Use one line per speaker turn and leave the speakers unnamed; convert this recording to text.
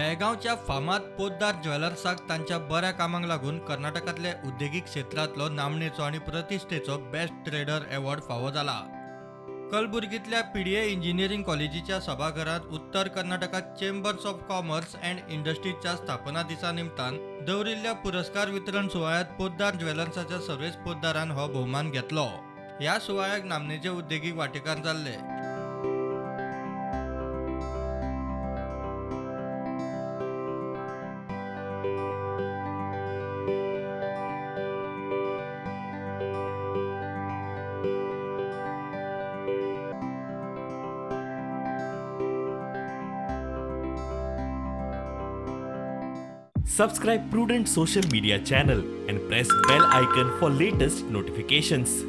बेळगांवच्या फामाद पोद्दार ज्वेलर्साक तांच्या बऱ्या कामाक लागून कर्नाटकातल्या उद्देगीक क्षेत्रातलो नामनेचो आणि प्रतिश्ठेचो बेस्ट ट्रेडर अवॉर्ड फावो जाला। कलबुर्गीतल्या पीडीए इंजिनियरिंग कॉलेजीच्या सभाघरात उत्तर कर्नाटकात चेंबर्स ऑफ कॉमर्स अँड इंडस्ट्रीजच्या स्थापना दिसा निमतान दवरिल्ल्या पुरस्कार वितरण सुवाळ्यात पोद्दार ज्वेलर्साच्या सर्वेश पोद्दारान हो भोवमान घेतलो। ह्या सुवाळ्याक नामनेचे उद्देगीक वांटेकार जाल्ले।
Subscribe Prudent social media channel and press bell icon for latest notifications.